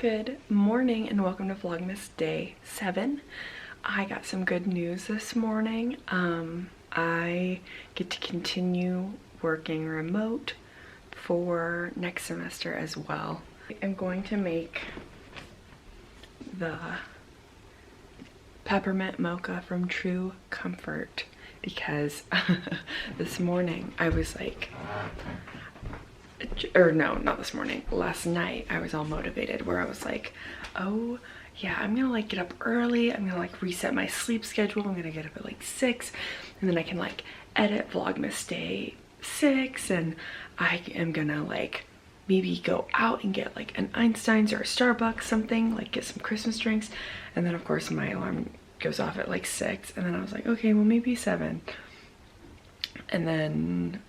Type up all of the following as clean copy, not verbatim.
Good morning and welcome to Vlogmas day 7. I got some good news this morning. I get to continue working remote for next semester as well. I'm going to make the Peppermint Mocha from True Comfort because this morning I was like, or no, not this morning, last night I was all motivated where I was like, oh yeah, I'm gonna like get up early, I'm gonna like reset my sleep schedule, I'm gonna get up at like 6 and then I can like edit Vlogmas day 6 and I am gonna like maybe go out and get like an Einstein's or a Starbucks, something, like get some Christmas drinks. And then of course my alarm goes off at like 6 and then I was like, okay, well maybe 7. And then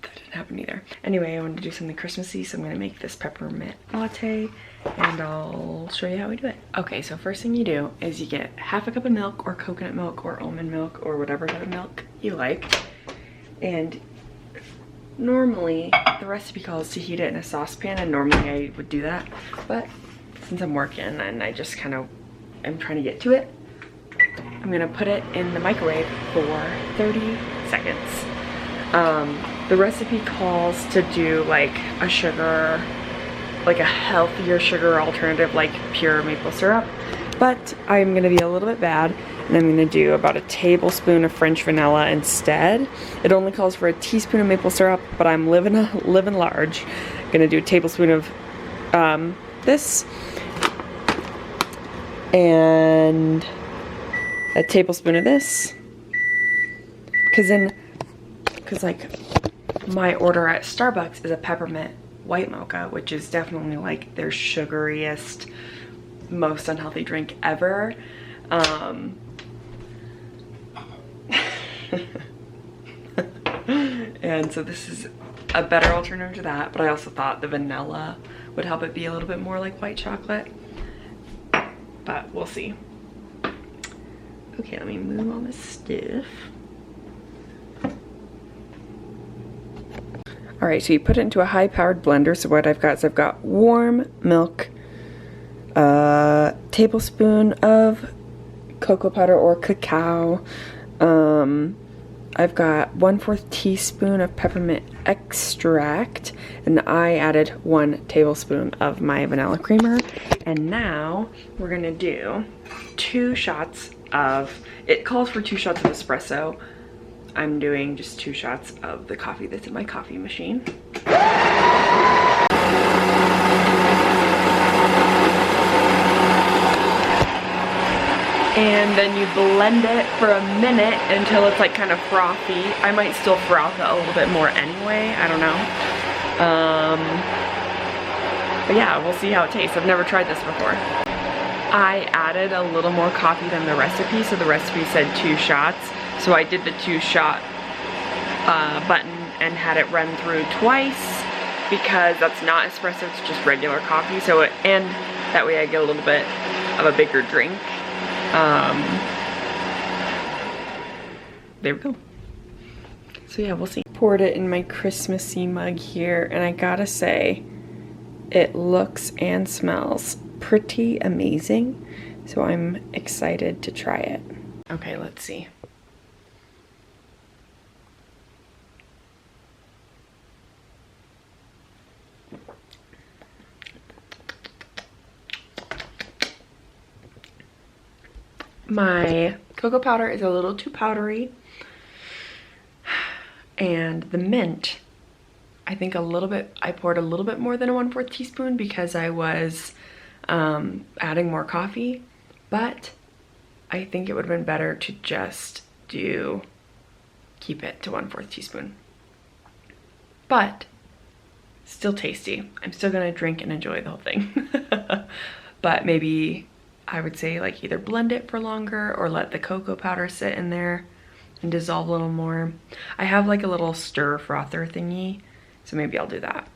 that didn't happen either. Anyway, I wanted to do something Christmassy, so I'm gonna make this peppermint latte and I'll show you how we do it. Okay, so first thing you do is you get half a cup of milk or coconut milk or almond milk or whatever type of milk you like. And normally the recipe calls to heat it in a saucepan, and normally I would do that, but since I'm working and I just kind of am trying to get to it, I'm gonna put it in the microwave for 30 seconds. The recipe calls to do like a sugar, like a healthier sugar alternative like pure maple syrup, but I'm gonna be a little bit bad and I'm gonna do about a tablespoon of French vanilla instead. It only calls for a teaspoon of maple syrup, but I'm living large. I'm gonna do a tablespoon of this and a tablespoon of this, because like my order at Starbucks is a peppermint white mocha, which is definitely like their sugariest, most unhealthy drink ever. And so this is a better alternative to that, but I also thought the vanilla would help it be a little bit more like white chocolate, but we'll see. Okay, let me move all this stuff. All right, so you put it into a high-powered blender. So what I've got is I've got warm milk, a tablespoon of cocoa powder or cacao. I've got 1/4 teaspoon of peppermint extract, and I added 1 tablespoon of my vanilla creamer. And now we're gonna do 2 shots of, it calls for 2 shots of espresso. I'm doing just 2 shots of the coffee that's in my coffee machine. And then you blend it for a minute until it's like kind of frothy. I might still froth it a little bit more anyway, I don't know. But yeah, we'll see how it tastes. I've never tried this before. I added a little more coffee than the recipe, so the recipe said 2 shots. So I did the 2-shot button and had it run through twice because that's not espresso, it's just regular coffee. So and that way I get a little bit of a bigger drink. There we go. So yeah, we'll see. Poured it in my Christmassy mug here, and I gotta say, it looks and smells pretty amazing. So I'm excited to try it. Okay, let's see. My cocoa powder is a little too powdery, and the mint, I think a little bit, I poured a little bit more than a 1/4 teaspoon because I was adding more coffee, but I think it would have been better to just keep it to 1/4 teaspoon. But still tasty. I'm still gonna drink and enjoy the whole thing. But maybe I would say like either blend it for longer or let the cocoa powder sit in there and dissolve a little more. I have like a little stir frother thingy, so maybe I'll do that.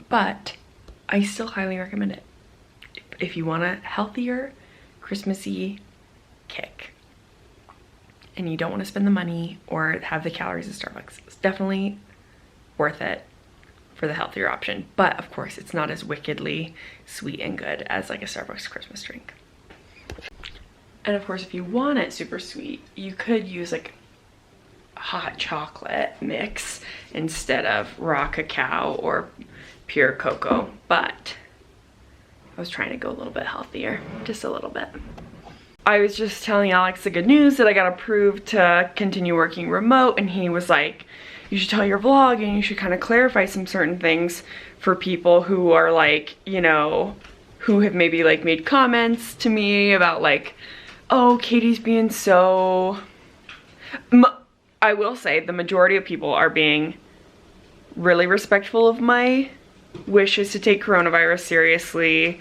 But I still highly recommend it if you want a healthier Christmassy kick and you don't want to spend the money or have the calories of Starbucks. It's definitely worth it. for the healthier option. But of course, it's not as wickedly sweet and good as like a Starbucks Christmas drink. And of course, if you want it super sweet, you could use like hot chocolate mix instead of raw cacao or pure cocoa. But I was trying to go a little bit healthier, just a little bit. I was just telling Alex the good news that I got approved to continue working remote, and he was like, you should tell your vlog and you should kind of clarify some certain things for people who are like, you know, who have maybe like made comments to me about like, oh, Katie's being so... I will say the majority of people are being really respectful of my wishes to take coronavirus seriously.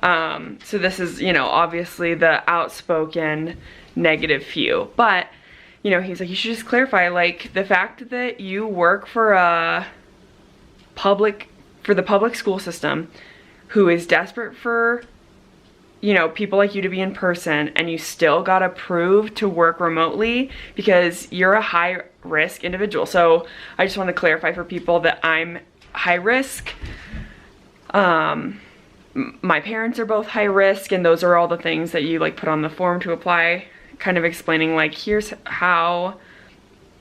So this is, you know, obviously the outspoken negative few, but you know, he's like, you should just clarify, like, the fact that you work for the public school system who is desperate for, you know, people like you to be in person, and you still got approved to work remotely because you're a high risk individual. So I just want to clarify for people that I'm high risk. My parents are both high risk, and those are all the things that you like put on the form to apply, kind of explaining like, here's how,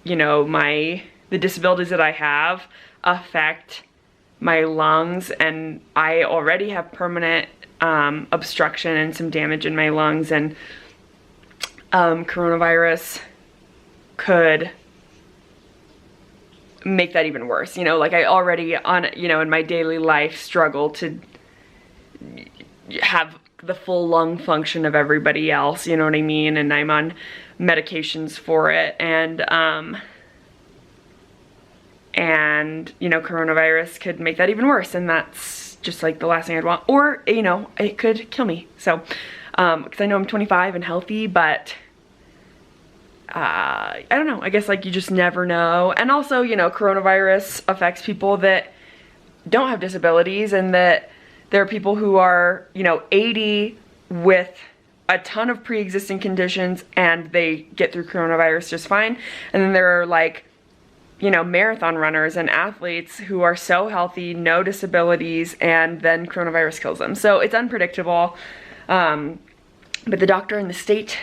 you know, the disabilities that I have affect my lungs, and I already have permanent obstruction and some damage in my lungs, and coronavirus could make that even worse. You know, like I already in my daily life struggle to have the full lung function of everybody else, you know what I mean? And I'm on medications for it, and you know, coronavirus could make that even worse, and that's just like the last thing I'd want. Or, you know, it could kill me. So because I know I'm 25 and healthy, but I don't know, I guess like you just never know. And also, you know, coronavirus affects people that don't have disabilities, and that there are people who are, you know, 80 with a ton of pre-existing conditions and they get through coronavirus just fine. And then there are like, you know, marathon runners and athletes who are so healthy, no disabilities, and then coronavirus kills them. So it's unpredictable. But the doctor in the state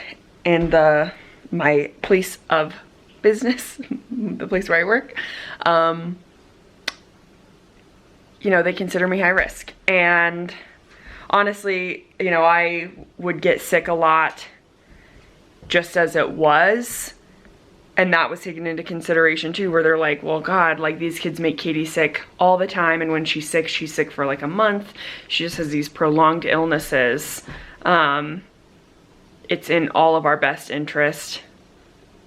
and my place of business, the place where I work, you know, they consider me high risk. And honestly, you know, I would get sick a lot just as it was. And that was taken into consideration too, where they're like, well, God, like these kids make Katie sick all the time. And when she's sick for like a month. She just has these prolonged illnesses. It's in all of our best interest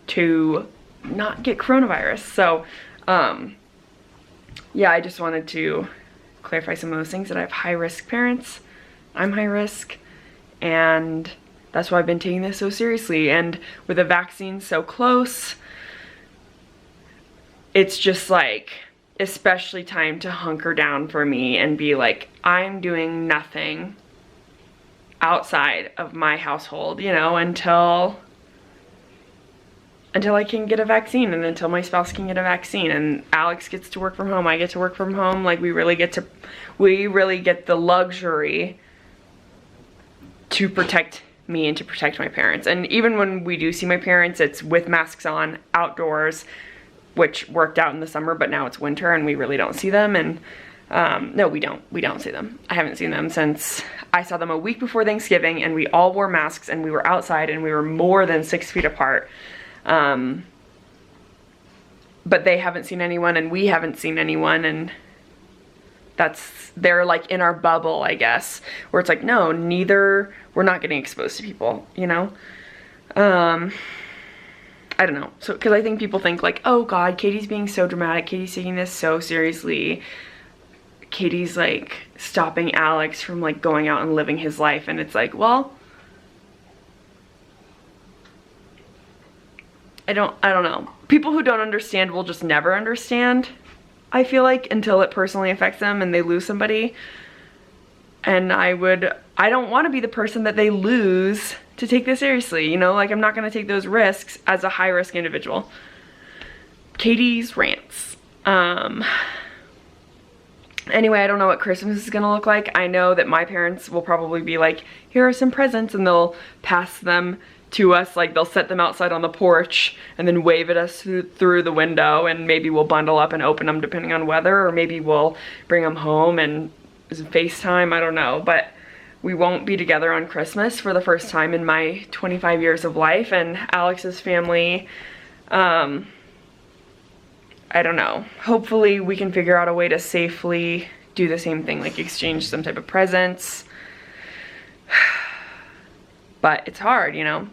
to not get coronavirus. So, yeah, I just wanted to clarify some of those things, that I have high risk parents. I'm high risk, and that's why I've been taking this so seriously. And with the vaccine so close, it's just like, especially time to hunker down for me and be like, I'm doing nothing outside of my household, you know, until I can get a vaccine, and until my spouse can get a vaccine, and Alex gets to work from home, I get to work from home. Like we really get the luxury to protect me and to protect my parents. And even when we do see my parents, it's with masks on, outdoors, which worked out in the summer, but now it's winter and we really don't see them. And no, we don't see them. I haven't seen them since I saw them a week before Thanksgiving, and we all wore masks and we were outside and we were more than 6 feet apart. But they haven't seen anyone and we haven't seen anyone, and they're like in our bubble, I guess, where it's like, no, we're not getting exposed to people, you know? I don't know. So, because I think people think like, oh God, Katie's being so dramatic. Katie's taking this so seriously. Katie's like stopping Alex from like going out and living his life. And it's like, well, I don't know. People who don't understand will just never understand, I feel like, until it personally affects them and they lose somebody. And I don't want to be the person that they lose to take this seriously, you know? Like, I'm not going to take those risks as a high risk individual. Katie's rants. Anyway, I don't know what Christmas is gonna look like. I know that my parents will probably be like, here are some presents, and they'll pass them to us. Like, they'll set them outside on the porch and then wave at us through the window, and maybe we'll bundle up and open them depending on weather, or maybe we'll bring them home and FaceTime, I don't know. But we won't be together on Christmas for the first time in my 25 years of life, and Alex's family, I don't know. Hopefully we can figure out a way to safely do the same thing, like exchange some type of presents. But it's hard, you know.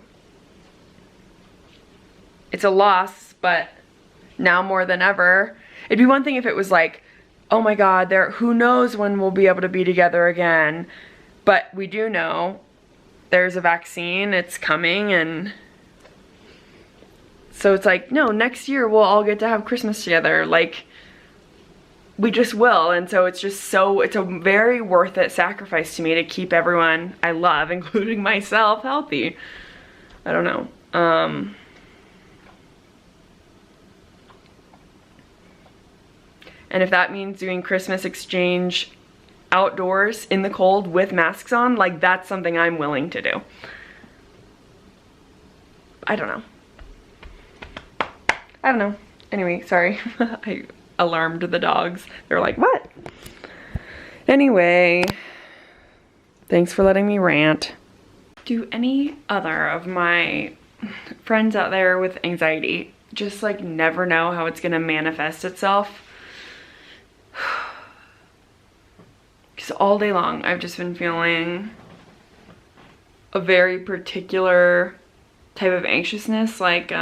It's a loss, but now more than ever. It'd be one thing if it was like, oh my God, who knows when we'll be able to be together again. But we do know there's a vaccine, it's coming, and so it's like, no, next year we'll all get to have Christmas together. Like, we just will. And so it's just it's a very worth it sacrifice to me to keep everyone I love, including myself, healthy. I don't know. And if that means doing Christmas exchange outdoors in the cold with masks on, like, that's something I'm willing to do. I don't know. I don't know. Anyway, sorry. I alarmed the dogs. They're like, what? Anyway, thanks for letting me rant. Do any other of my friends out there with anxiety just like never know how it's gonna manifest itself? Because all day long I've just been feeling a very particular type of anxiousness, like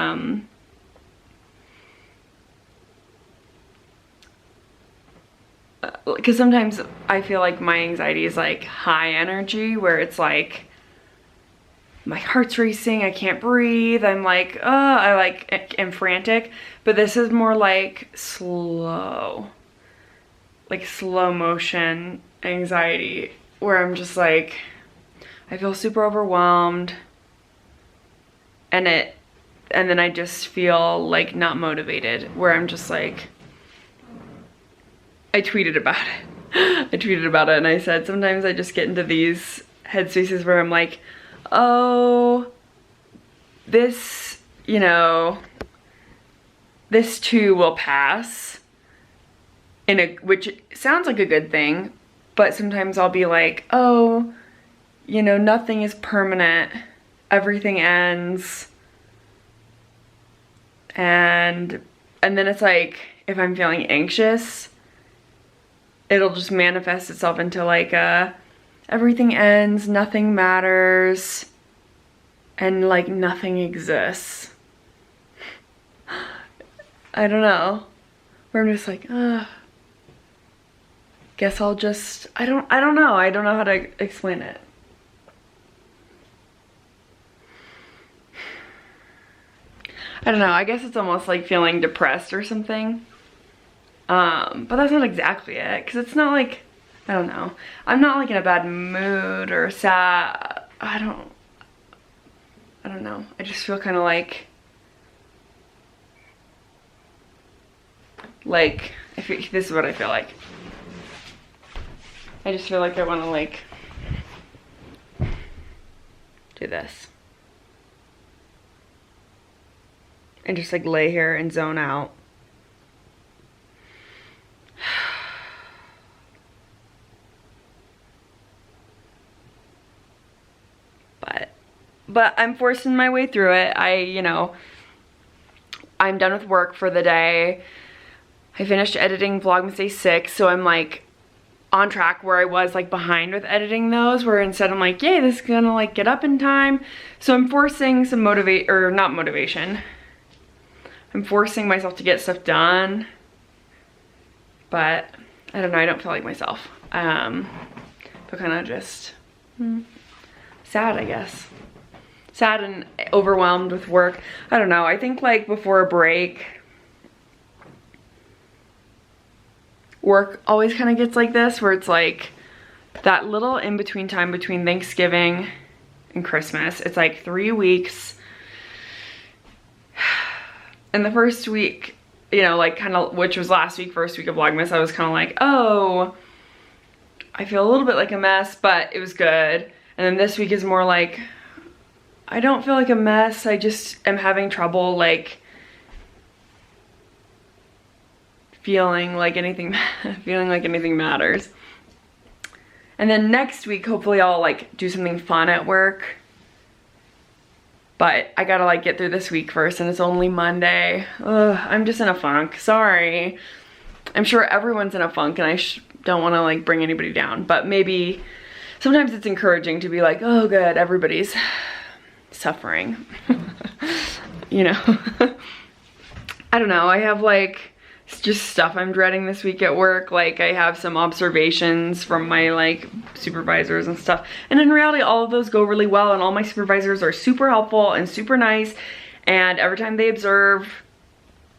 because sometimes I feel like my anxiety is like high energy, where it's like my heart's racing, I can't breathe, I'm like, oh, I like am frantic. But this is more like slow motion anxiety, where I'm just like, I feel super overwhelmed, and then I just feel like not motivated, where I'm just like, I tweeted about it and I said, sometimes I just get into these headspaces where I'm like, oh, this, you know, this too will pass, which sounds like a good thing, but sometimes I'll be like, oh, you know, nothing is permanent, everything ends, and then it's like, if I'm feeling anxious, it'll just manifest itself into like everything ends, nothing matters, and like nothing exists. I don't know. Where I'm just like, guess I'll just, I don't know. I don't know how to explain it. I don't know. I guess it's almost like feeling depressed or something. But that's not exactly it, because it's not like, I don't know. I'm not like in a bad mood or sad. I don't know. I just feel kind of like this is what I feel like. I just feel like I want to like do this and just like lay here and zone out. But I'm forcing my way through it. You know, I'm done with work for the day. I finished editing Vlogmas Day 6, so I'm like on track, where I was like behind with editing those, where instead I'm like, yay, this is gonna like get up in time. So I'm forcing some not motivation. I'm forcing myself to get stuff done. But I don't know, I don't feel like myself. But kind of just sad, I guess. Sad and overwhelmed with work. I don't know, I think like before a break, work always kind of gets like this, where it's like that little in-between time between Thanksgiving and Christmas. It's like 3 weeks. And the first week you know, like kind of, which was last week, first week of Vlogmas, I was kind of like, oh, I feel a little bit like a mess, but it was good. And then this week is more like, I don't feel like a mess, I just am having trouble like feeling like anything matters. And then next week, hopefully I'll like do something fun at work. But I gotta like get through this week first, and it's only Monday. Ugh, I'm just in a funk, sorry. I'm sure everyone's in a funk, and I don't wanna like bring anybody down, but maybe sometimes it's encouraging to be like, oh good, everybody's suffering. You know? I don't know, I have like just stuff I'm dreading this week at work. Like I have some observations from my like supervisors and stuff, and in reality all of those go really well, and all my supervisors are super helpful and super nice, and every time they observe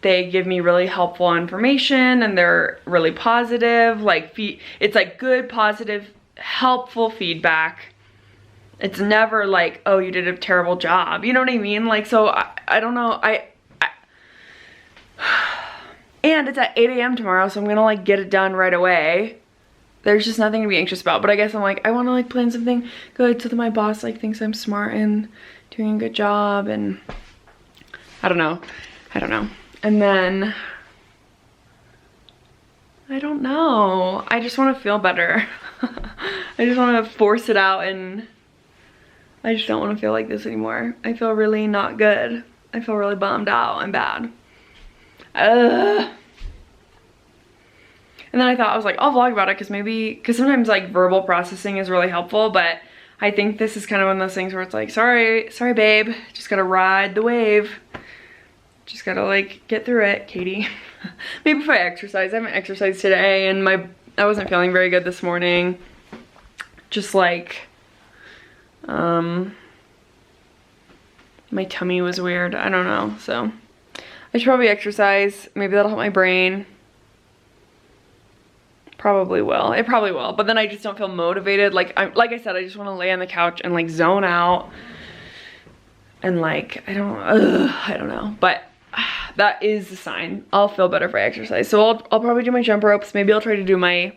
they give me really helpful information, and they're really positive, like it's like good, positive, helpful feedback. It's never like, oh, you did a terrible job, you know what I mean? Like, so I don't know, and it's at 8 a.m. tomorrow, so I'm gonna like get it done right away. There's just nothing to be anxious about, but I guess I'm like, I wanna like plan something good so that my boss like thinks I'm smart and doing a good job, and I don't know. And then, I don't know. I just wanna feel better. I just wanna force it out, and I just don't wanna feel like this anymore. I feel really not good. I feel really bummed out and bad. And then I thought, I was like, I'll vlog about it, because sometimes like verbal processing is really helpful, but I think this is kind of one of those things where it's like, sorry babe, just gotta ride the wave, just gotta like get through it, Katie. Maybe if I exercise. I haven't exercised today, and I wasn't feeling very good this morning, just like my tummy was weird, I don't know, so I should probably exercise. Maybe that'll help my brain. Probably will. It probably will. But then I just don't feel motivated. Like I said, I just want to lay on the couch and like zone out. And like, I don't know. But that is the sign. I'll feel better if I exercise. So I'll probably do my jump ropes. Maybe I'll try to do my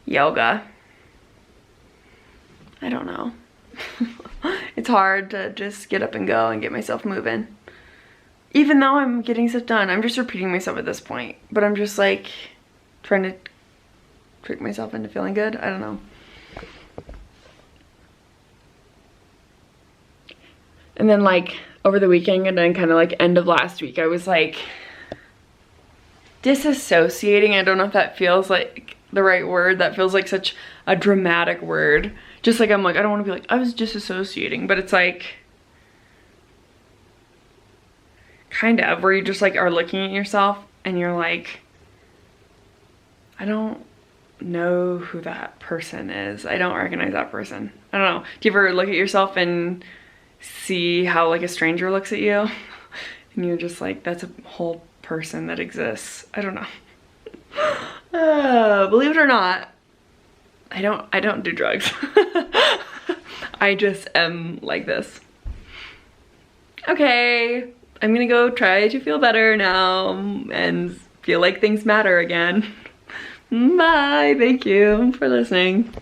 yoga. I don't know. It's hard to just get up and go and get myself moving. Even though I'm getting stuff done, I'm just repeating myself at this point. But I'm just like trying to trick myself into feeling good. I don't know. And then like over the weekend and then kind of like end of last week, I was like disassociating. I don't know if that feels like the right word. That feels like such a dramatic word. Just like I'm like, I don't want to be like, I was disassociating, but it's like kind of where you just like are looking at yourself and you're like, I don't know who that person is. I don't recognize that person. I don't know. Do you ever look at yourself and see how like a stranger looks at you? And you're just like, that's a whole person that exists. I don't know. Believe it or not, I don't do drugs. I just am like this. Okay, I'm gonna go try to feel better now and feel like things matter again. Bye, thank you for listening.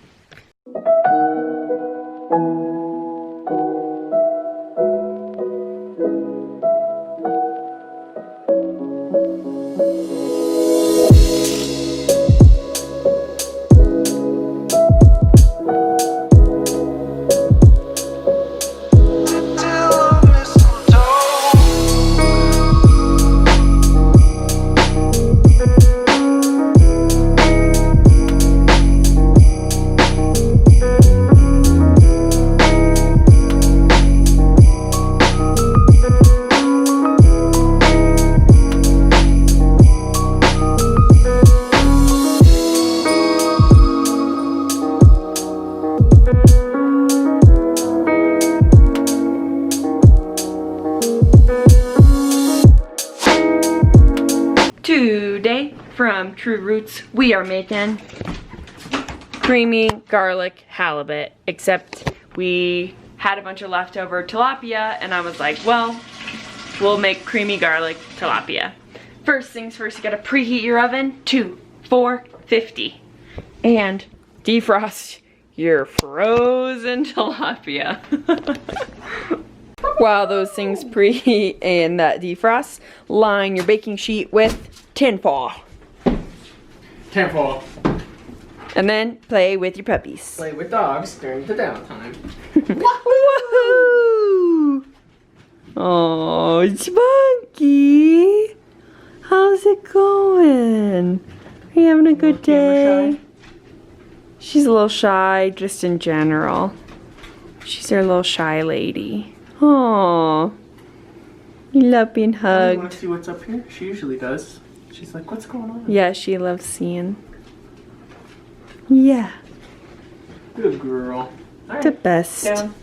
Today from True Roots, we are making creamy garlic halibut, except we had a bunch of leftover tilapia and I was like, well, we'll make creamy garlic tilapia. First things first, you gotta preheat your oven to 450 and defrost your frozen tilapia. While those things preheat and that defrost, line your baking sheet with tinfoil. Tinfoil. And then play with your puppies. Play with dogs during the downtime. Woohoo! Oh, Spunky! How's it going? Are you having a good day? She's a little shy, just in general. She's our little shy lady. Oh, you love being hugged. You want to see what's up here? She usually does. She's like, what's going on? Yeah, she loves seeing. Yeah. Good girl. All The right. best. Down.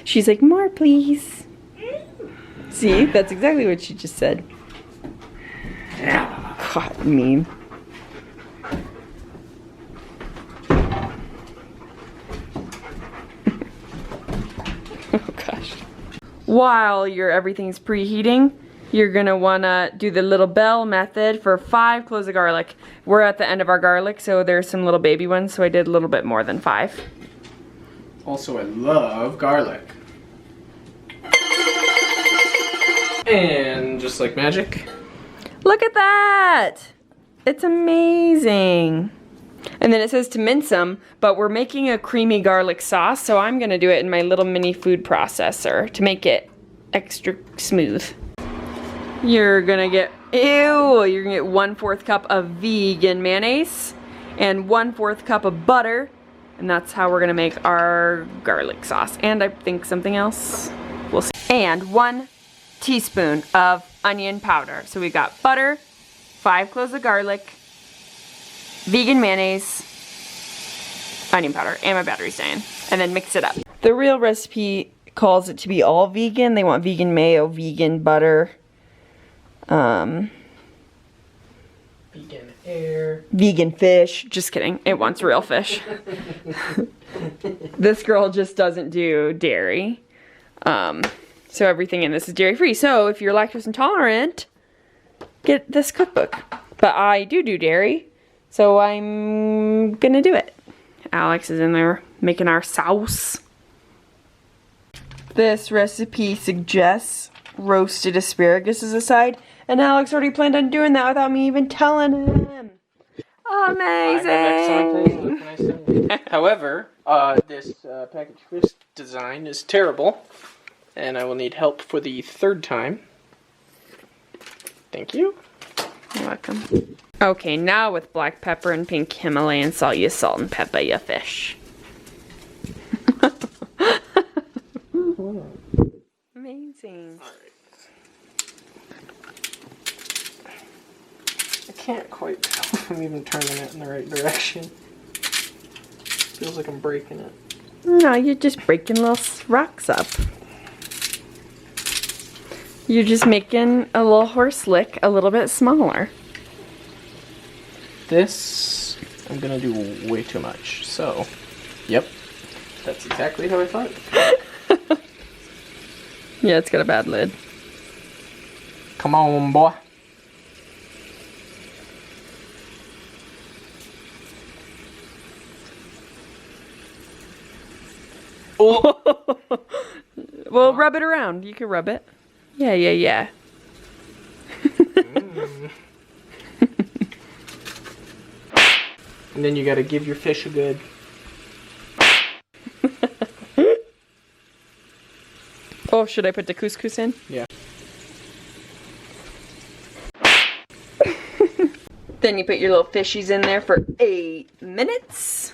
She's like, more please. See, that's exactly what she just said. God, mean. Oh gosh. While everything's preheating, you're gonna wanna do the little bell method for 5 cloves of garlic. We're at the end of our garlic, so there's some little baby ones, so I did a little bit more than 5. Also, I love garlic. And just like magic. Look at that! It's amazing. And then it says to mince them, but we're making a creamy garlic sauce, so I'm gonna do it in my little mini food processor to make it extra smooth. You're gonna get 1/4 cup of vegan mayonnaise and 1/4 cup of butter, and that's how we're gonna make our garlic sauce. And I think something else, we'll see. And 1 teaspoon of onion powder. So we got butter, 5 cloves of garlic, vegan mayonnaise, onion powder, and my battery's dying. And then mix it up. The real recipe calls it to be all vegan. They want vegan mayo, vegan butter, Vegan air. vegan fish. Just kidding. It wants real fish. This girl just doesn't do dairy. So everything in this is dairy free. So if you're lactose intolerant, get this cookbook. But I do dairy, so I'm gonna do it. Alex is in there making our sauce. This recipe suggests roasted asparagus as a side, and Alex already planned on doing that without me even telling him. Amazing! However, this package fish design is terrible, and I will need help for the 3rd time. Thank you. You're welcome. Okay, now with black pepper and pink Himalayan salt, you salt and pepper your fish. Amazing. I can't quite tell if I'm even turning it in the right direction. Feels like I'm breaking it. No, you're just breaking little rocks up. You're just making a little horse lick a little bit smaller. This, I'm gonna do way too much. So, yep, that's exactly how I thought. Yeah, it's got a bad lid. Come on, boy. Oh. Well, rub it around. You can rub it. Yeah, yeah, yeah. And then you gotta give your fish a good... Oh, should I put the couscous in? Yeah. Then you put your little fishies in there for 8 minutes.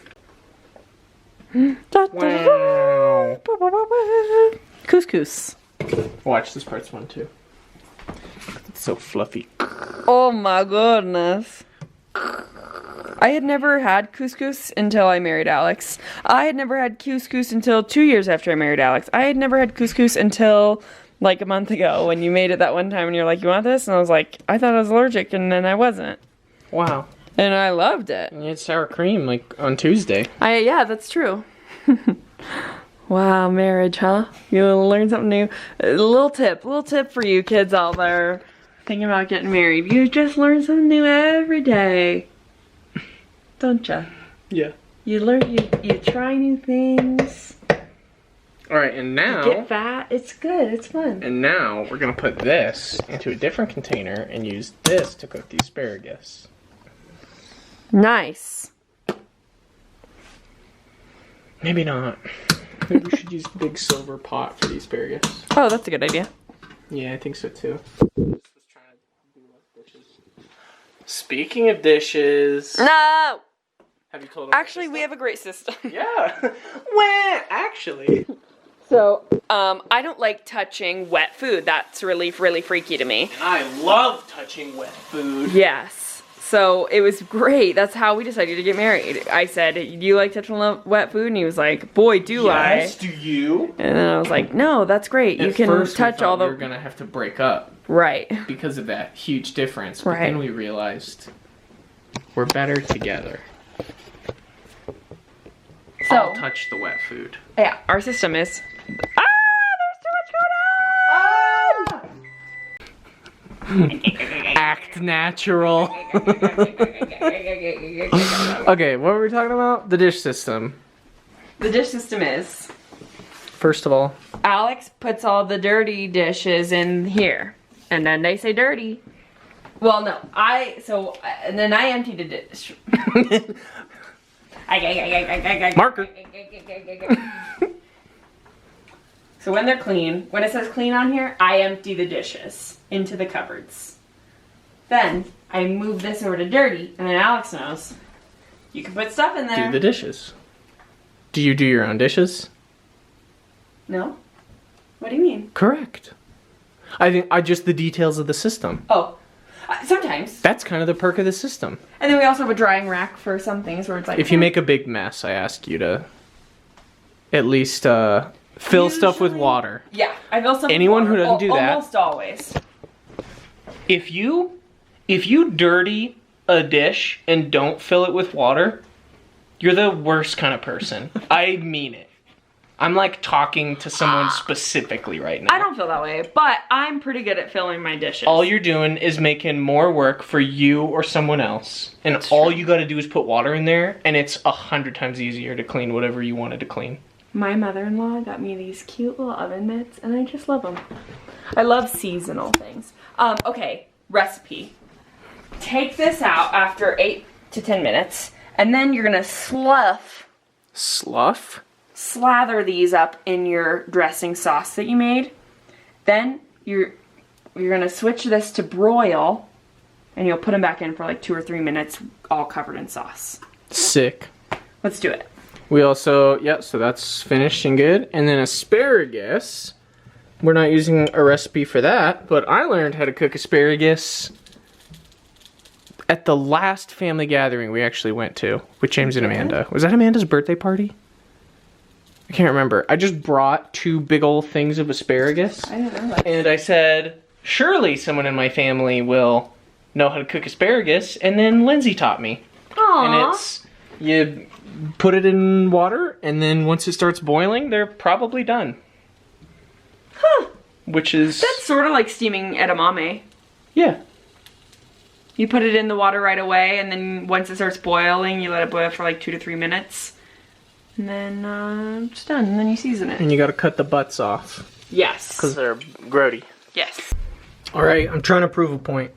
Wow. Couscous. Watch, this part's fun too. It's so fluffy. Oh my goodness. I had never had couscous until I married Alex. I had never had couscous until 2 years after I married Alex. I had never had couscous until like a month ago when you made it that one time and you're like, you want this? And I was like, I thought I was allergic, and then I wasn't. Wow. And I loved it. And you had sour cream like on Tuesday. Yeah, that's true. Wow, marriage, huh? You learn something new. A little tip for you kids out there thinking about getting married. You just learn something new every day, don't ya? Yeah. You learn, you try new things. All right, and now You get fat. It's good. It's fun. And now we're gonna put this into a different container and use this to cook the asparagus. Nice. Maybe not. Maybe we should use the big silver pot for the asparagus. Oh, that's a good idea. Yeah, I think so too. Speaking of dishes. No! Have you told them? Actually, we have a great system. Yeah. Well, actually. So, I don't like touching wet food. That's really freaky to me. And I love touching wet food. Yes. So, it was great. That's how we decided to get married. I said, do you like touching wet food? And he was like, boy, do I. Yes, do you? And then I was like, no, that's great. You can touch all the... we were going to have to break up. Right. Because of that huge difference. But Right. then we realized we're better together. So, I'll touch the wet food. yeah, our system is... Ah! There's too much going on! Act natural. Okay, what were we talking about? The dish system. The dish system is... First of all, Alex puts all the dirty dishes in here. And then they say dirty. Well, no, and then I empty the dish. marker. So when they're clean, when it says clean on here, I empty the dishes into the cupboards. Then I move this over to dirty, and then Alex knows you can put stuff in there. Do the dishes. Do you do your own dishes? No? What do you mean? Correct. I think just the details of the system. Oh, sometimes. That's kind of the perk of the system. And then we also have a drying rack for some things where it's like... If you make a big mess, I ask you to at least fill stuff with water. Yeah, I fill stuff Anyone with water. who doesn't do that... Almost always. If you dirty a dish and don't fill it with water, you're the worst kind of person. I mean it. I'm like talking to someone specifically right now. I don't feel that way, but I'm pretty good at filling my dishes. All you're doing is making more work for you or someone else. And all you gotta do is put water in there, and it's 100 times easier to clean whatever you wanted to clean. My mother-in-law got me these cute little oven mitts, and I just love them. I love seasonal things. Okay, recipe. Take this out after 8 to 10 minutes, and then you're gonna slather these up in your dressing sauce that you made. Then you're gonna switch this to broil, and you'll put them back in for like 2 or 3 minutes, all covered in sauce. Sick. Let's do it. We also, so that's finished and good. And then asparagus, we're not using a recipe for that, but I learned how to cook asparagus at the last family gathering we actually went to with James and Amanda. Was that Amanda's birthday party? I can't remember. I just brought 2 big old things of asparagus. I didn't know that. And I said, surely someone in my family will know how to cook asparagus. And then Lindsay taught me. Aww. And it's, you put it in water, and then once it starts boiling, they're probably done. Huh. Which is... That's sort of like steaming edamame. Yeah. You put it in the water right away, and then once it starts boiling, you let it boil for like 2 to 3 minutes. And then it's done, and then you season it. And you gotta cut the butts off. Yes. Because they're grody. Yes. Alright, I'm trying to prove a point.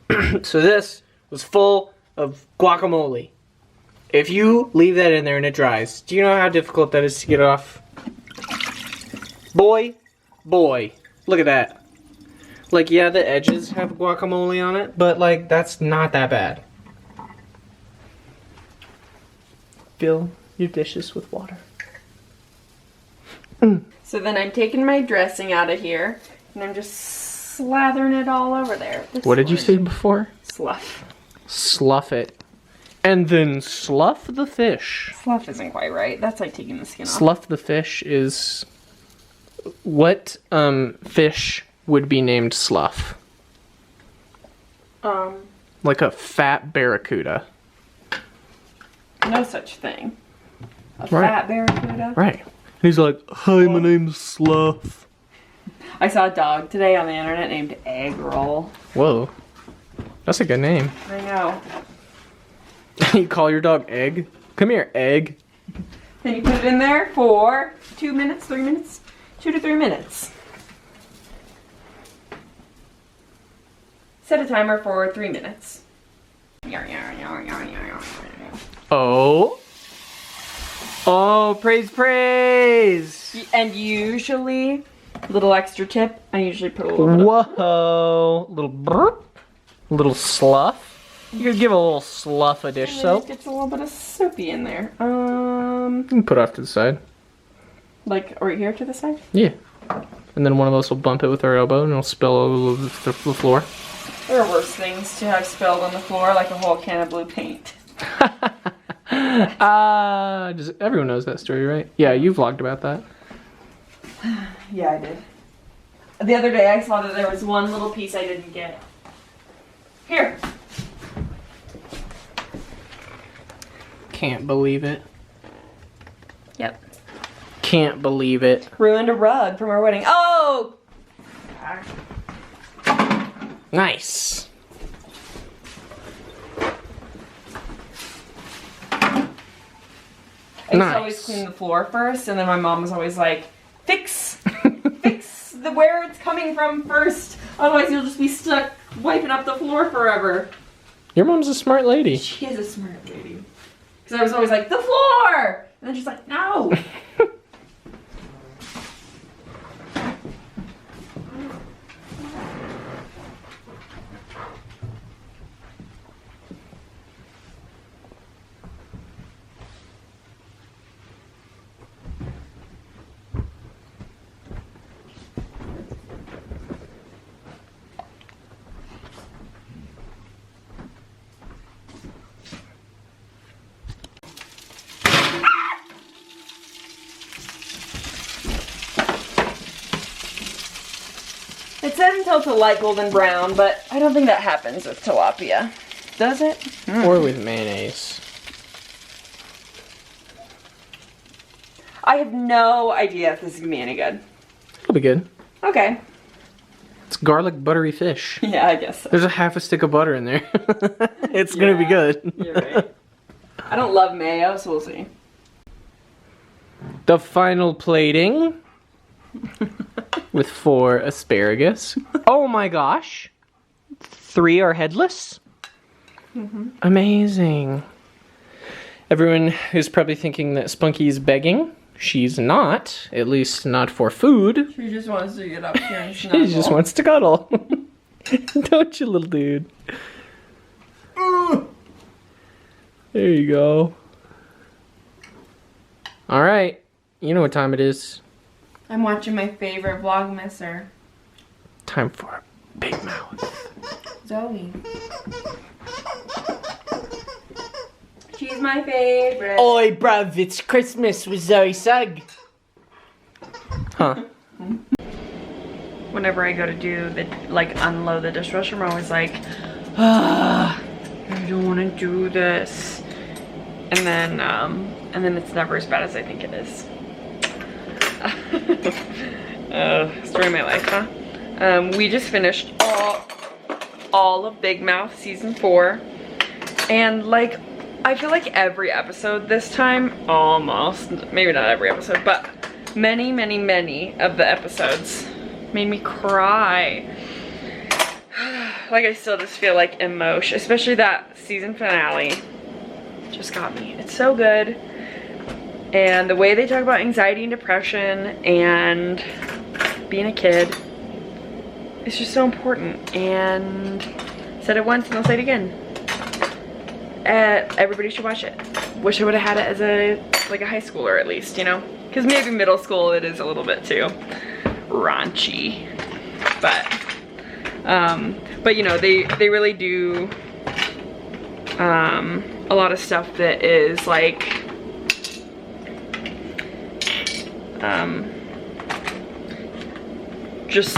So this was full of guacamole. If you leave that in there and it dries, do you know how difficult that is to get off? Boy, look at that. Like, yeah, the edges have guacamole on it, but like, that's not that bad. Fill your dishes with water. So then I'm taking my dressing out of here, and I'm just slathering it all over there. What did you say before? Slough. Slough it. And then slough the fish. Slough isn't quite right. That's like taking the skin off. Slough the fish is... What fish would be named slough? Like a fat barracuda. No such thing. A fat barracuda? Right. He's like, hi, my name's Sloth. I saw a dog today on the internet named Egg Roll. Whoa. That's a good name. I know. You call your dog Egg? Come here, Egg. Then you put it in there for 2 minutes, 3 minutes, 2 to 3 minutes. Set a timer for 3 minutes. Oh. Oh, praise, praise. And usually, little extra tip, I usually put a little bit of... Whoa. Little burp. Little slough. You could give a little slough a dish soap. It gets a little bit of soapy in there. You can put it off to the side. Like right here to the side? Yeah. And then one of us will bump it with our elbow and it'll spill over the floor. There are worse things to have spilled on the floor, like a whole can of blue paint. Everyone knows that story, right? Yeah, you vlogged about that. Yeah, I did. The other day I saw that there was one little piece I didn't get. Here. Can't believe it. Yep. Can't believe it. Ruined a rug from our wedding. Oh! Nice. I used to always clean the floor first, and then my mom was always like, fix where it's coming from first. Otherwise you'll just be stuck wiping up the floor forever. Your mom's a smart lady. She is a smart lady. Because I was always like, the floor! And then she's like, no! It said until it's a light golden brown, but I don't think that happens with tilapia. Does it? Or with mayonnaise. I have no idea if this is gonna be any good. It'll be good. Okay. It's garlic buttery fish. Yeah, I guess so. There's a half a stick of butter in there. It's gonna be good. You're right. I don't love mayo, so we'll see. The final plating. With 4 asparagus. Oh my gosh. 3 are headless. Amazing. Everyone who's probably thinking that Spunky is begging. She's not. At least not for food. She just wants to get up here and snuggle. She just wants to cuddle. Don't you, little dude? There you go. Alright. You know what time it is. I'm watching my favorite Vlogmasser. Time for a big mouth. Zoe. She's my favorite. Oi, bruv, it's Christmas with Zoe Sugg. Huh. Whenever I go to do the, unload the dishwasher, I'm always like, I don't want to do this. And then it's never as bad as I think it is. Story of my life, huh? We just finished all of Big Mouth season 4, and I feel like every episode this time, almost, maybe not every episode, but many of the episodes made me cry. I still just feel like emotion, especially that season finale just got me. It's so good. And the way they talk about anxiety and depression and being a kid, it's just so important. And said it once and I'll say it again. Everybody should watch it. Wish I would have had it as a high schooler at least, you know? Because maybe middle school it is a little bit too raunchy. But you know, they really do a lot of stuff that is just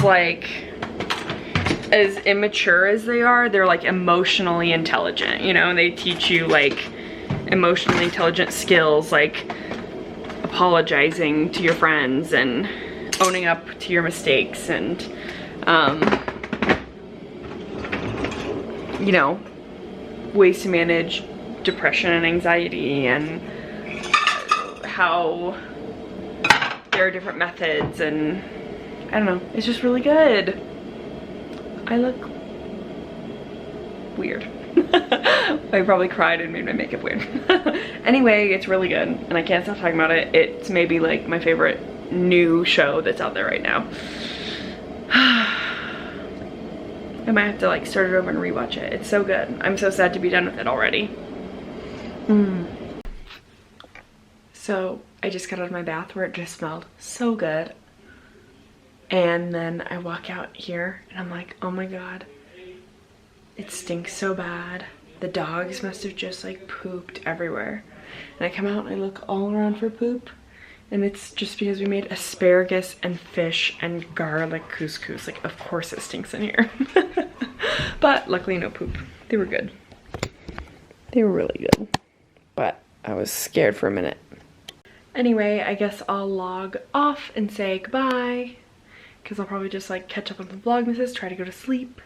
as immature as they are, they're emotionally intelligent, you know, and they teach you emotionally intelligent skills apologizing to your friends and owning up to your mistakes and, you know, ways to manage depression and anxiety, and how there are different methods, and I don't know, it's just really good. I look weird. I probably cried and made my makeup weird. Anyway, it's really good and I can't stop talking about it. It's maybe like my favorite new show that's out there right now. I might have to like start it over and rewatch it. It's so good. I'm so sad to be done with it already. So I just got out of my bath where it just smelled so good. And then I walk out here and I'm like, oh my God, it stinks so bad. The dogs must have just like pooped everywhere. And I come out and I look all around for poop. And it's just because we made asparagus and fish and garlic couscous. Like, of course it stinks in here. But luckily no poop. They were good. They were really good. But I was scared for a minute. Anyway, I guess I'll log off and say goodbye. Because I'll probably just like catch up on the Vlogmases, try to go to sleep.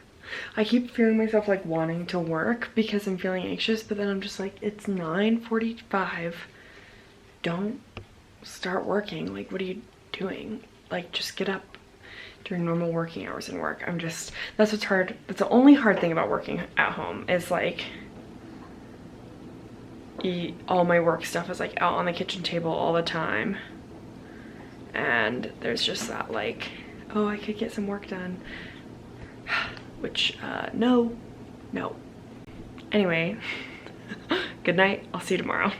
I keep feeling myself like wanting to work because I'm feeling anxious, but then I'm just like, it's 9:45. Don't start working. Like, what are you doing? Like, just get up during normal working hours and work. That's what's hard. That's the only hard thing about working at home is like, all my work stuff is like out on the kitchen table all the time. And there's just that like, oh, I could get some work done. Which, no. Anyway, good night. I'll see you tomorrow.